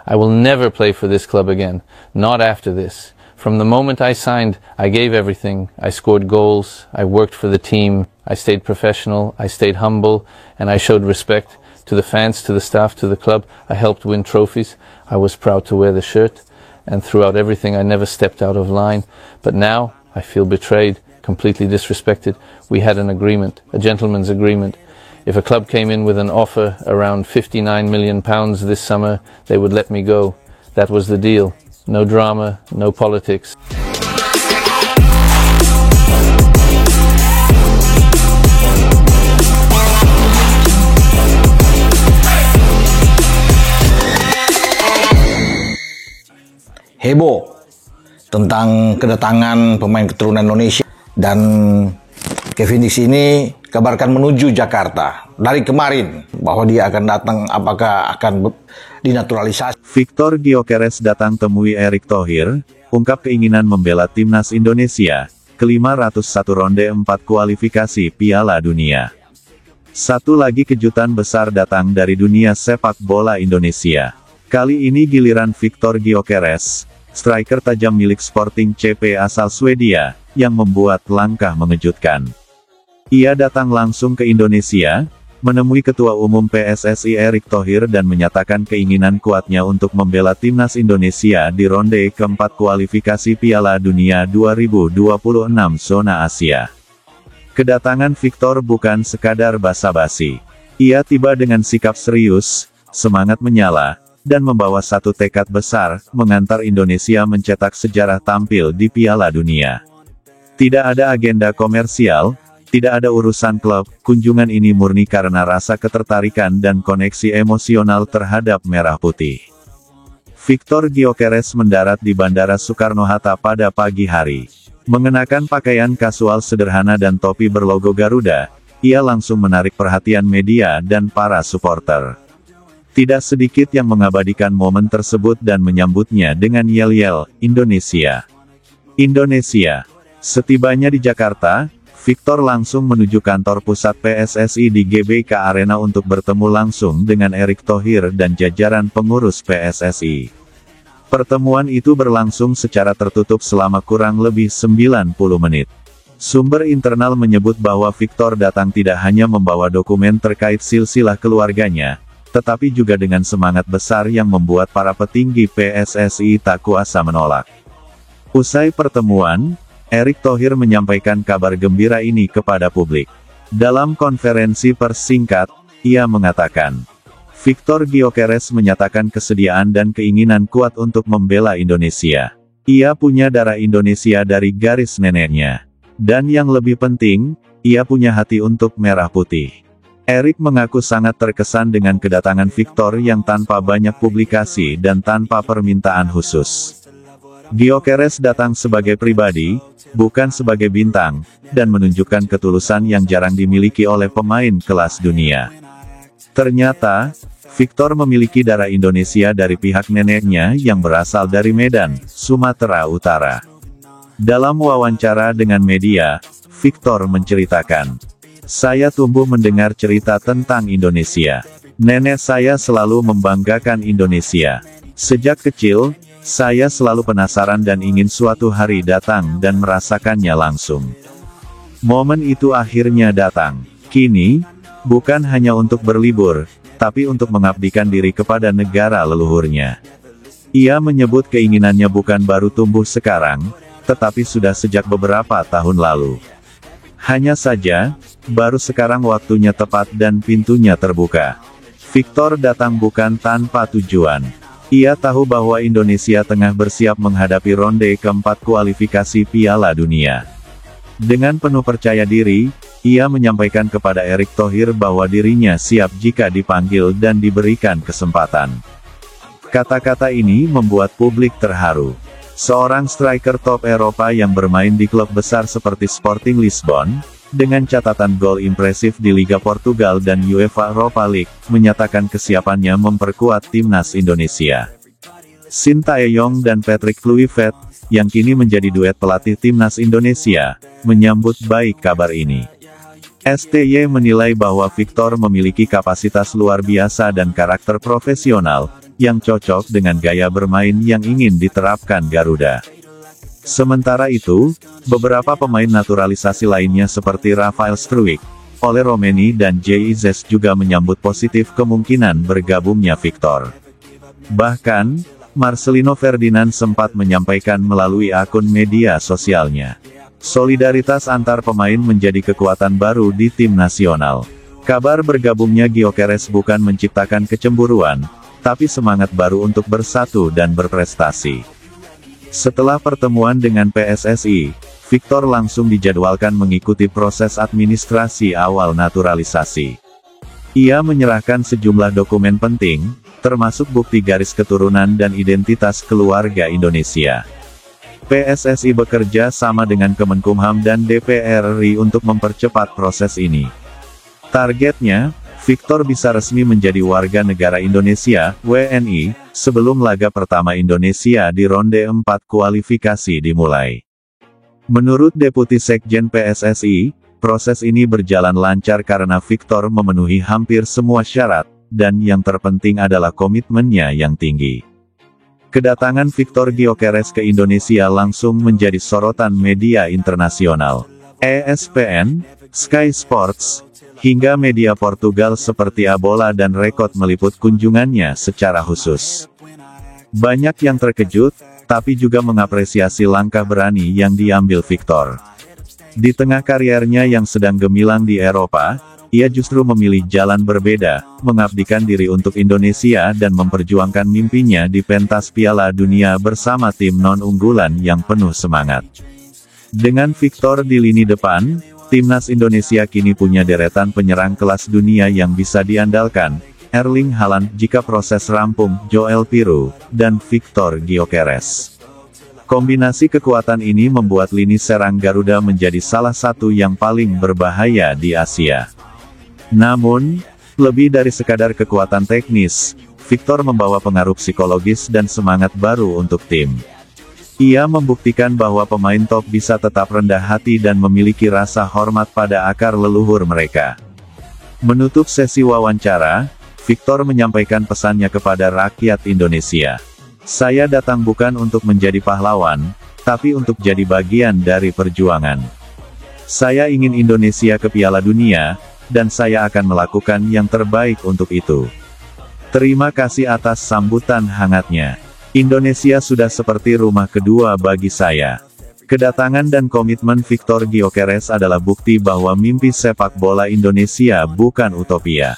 I will never play for this club again. Not after this. From the moment I signed, I gave everything. I scored goals. I worked for the team. I stayed professional. I stayed humble. And I showed respect to the fans, to the staff, to the club. I helped win trophies. I was proud to wear the shirt. And throughout everything, I never stepped out of line. But now, I feel betrayed, completely disrespected. We had an agreement, a gentleman's agreement. If a club came in with an offer around £59 million this summer, they would let me go. That was the deal. No drama, no politics. Heboh tentang kedatangan pemain keturunan Indonesia, dan Kevin di sini kabarkan menuju Jakarta dari kemarin bahwa dia akan datang. Apakah akan dinaturalisasi? Victor Gyökeres datang temui Erick Thohir, ungkap keinginan membela timnas Indonesia ke 501 ronde 4 kualifikasi Piala Dunia. Satu lagi kejutan besar datang dari dunia sepak bola Indonesia. Kali ini giliran Victor Gyökeres, striker tajam milik Sporting CP asal Swedia, yang membuat langkah mengejutkan. Ia datang langsung ke Indonesia, menemui Ketua Umum PSSI Erick Thohir dan menyatakan keinginan kuatnya untuk membela timnas Indonesia di ronde keempat kualifikasi Piala Dunia 2026 zona Asia. Kedatangan Victor bukan sekadar basa-basi. Ia tiba dengan sikap serius, semangat menyala, dan membawa satu tekad besar, mengantar Indonesia mencetak sejarah tampil di Piala Dunia. Tidak ada agenda komersial, tidak ada urusan klub, kunjungan ini murni karena rasa ketertarikan dan koneksi emosional terhadap Merah Putih. Victor Gyökeres mendarat di Bandara Soekarno-Hatta pada pagi hari. Mengenakan pakaian kasual sederhana dan topi berlogo Garuda, ia langsung menarik perhatian media dan para supporter. Tidak sedikit yang mengabadikan momen tersebut dan menyambutnya dengan yel-yel, Indonesia. Indonesia. Setibanya di Jakarta, Victor langsung menuju kantor pusat PSSI di GBK Arena untuk bertemu langsung dengan Erick Thohir dan jajaran pengurus PSSI. Pertemuan itu berlangsung secara tertutup selama kurang lebih 90 menit. Sumber internal menyebut bahwa Victor datang tidak hanya membawa dokumen terkait silsilah keluarganya, tetapi juga dengan semangat besar yang membuat para petinggi PSSI tak kuasa menolak. Usai pertemuan, Erick Thohir menyampaikan kabar gembira ini kepada publik. Dalam konferensi pers singkat, ia mengatakan, Victor Gyökeres menyatakan kesediaan dan keinginan kuat untuk membela Indonesia. Ia punya darah Indonesia dari garis neneknya. Dan yang lebih penting, ia punya hati untuk Merah Putih. Erick mengaku sangat terkesan dengan kedatangan Victor yang tanpa banyak publikasi dan tanpa permintaan khusus. Gyökeres datang sebagai pribadi, bukan sebagai bintang, dan menunjukkan ketulusan yang jarang dimiliki oleh pemain kelas dunia. Ternyata, Victor memiliki darah Indonesia dari pihak neneknya yang berasal dari Medan, Sumatera Utara. Dalam wawancara dengan media, Victor menceritakan, "Saya tumbuh mendengar cerita tentang Indonesia. Nenek saya selalu membanggakan Indonesia. Sejak kecil, saya selalu penasaran dan ingin suatu hari datang dan merasakannya langsung. Momen itu akhirnya datang. Kini, bukan hanya untuk berlibur, tapi untuk mengabdikan diri kepada negara leluhurnya." Ia menyebut keinginannya bukan baru tumbuh sekarang, tetapi sudah sejak beberapa tahun lalu. Hanya saja, baru sekarang waktunya tepat dan pintunya terbuka. Victor datang bukan tanpa tujuan. Ia tahu bahwa Indonesia tengah bersiap menghadapi ronde keempat kualifikasi Piala Dunia. Dengan penuh percaya diri, ia menyampaikan kepada Erick Thohir bahwa dirinya siap jika dipanggil dan diberikan kesempatan. Kata-kata ini membuat publik terharu. Seorang striker top Eropa yang bermain di klub besar seperti Sporting Lisbon, dengan catatan gol impresif di Liga Portugal dan UEFA Europa League, menyatakan kesiapannya memperkuat timnas Indonesia. Sintayong dan Patrick Kluivert, yang kini menjadi duet pelatih timnas Indonesia, menyambut baik kabar ini. STY menilai bahwa Victor memiliki kapasitas luar biasa dan karakter profesional, yang cocok dengan gaya bermain yang ingin diterapkan Garuda. Sementara itu, beberapa pemain naturalisasi lainnya seperti Rafael Struijk, Ole Romeni dan J.I. Zes juga menyambut positif kemungkinan bergabungnya Victor. Bahkan, Marcelino Ferdinand sempat menyampaikan melalui akun media sosialnya, solidaritas antar pemain menjadi kekuatan baru di tim nasional. Kabar bergabungnya Gyökeres bukan menciptakan kecemburuan, tapi semangat baru untuk bersatu dan berprestasi. Setelah pertemuan dengan PSSI, Victor langsung dijadwalkan mengikuti proses administrasi awal naturalisasi. Ia menyerahkan sejumlah dokumen penting, termasuk bukti garis keturunan dan identitas keluarga Indonesia. PSSI bekerja sama dengan Kemenkumham dan DPR RI untuk mempercepat proses ini. Targetnya, Victor bisa resmi menjadi warga negara Indonesia, WNI, sebelum laga pertama Indonesia di ronde 4 kualifikasi dimulai. Menurut Deputi Sekjen PSSI, proses ini berjalan lancar karena Victor memenuhi hampir semua syarat, dan yang terpenting adalah komitmennya yang tinggi. Kedatangan Victor Gyökeres ke Indonesia langsung menjadi sorotan media internasional. ESPN, Sky Sports, hingga media Portugal seperti A Bola dan Record meliput kunjungannya secara khusus. Banyak yang terkejut, tapi juga mengapresiasi langkah berani yang diambil Victor. Di tengah kariernya yang sedang gemilang di Eropa, ia justru memilih jalan berbeda, mengabdikan diri untuk Indonesia dan memperjuangkan mimpinya di pentas Piala Dunia bersama tim non-unggulan yang penuh semangat. Dengan Victor di lini depan, timnas Indonesia kini punya deretan penyerang kelas dunia yang bisa diandalkan, Erling Haaland jika proses rampung, Joel Piroe, dan Victor Gyökeres. Kombinasi kekuatan ini membuat lini serang Garuda menjadi salah satu yang paling berbahaya di Asia. Namun, lebih dari sekadar kekuatan teknis, Victor membawa pengaruh psikologis dan semangat baru untuk tim. Ia membuktikan bahwa pemain top bisa tetap rendah hati dan memiliki rasa hormat pada akar leluhur mereka. Menutup sesi wawancara, Victor menyampaikan pesannya kepada rakyat Indonesia. Saya datang bukan untuk menjadi pahlawan, tapi untuk jadi bagian dari perjuangan. Saya ingin Indonesia ke Piala Dunia, dan saya akan melakukan yang terbaik untuk itu. Terima kasih atas sambutan hangatnya. Indonesia sudah seperti rumah kedua bagi saya. Kedatangan dan komitmen Victor Gyökeres adalah bukti bahwa mimpi sepak bola Indonesia bukan utopia.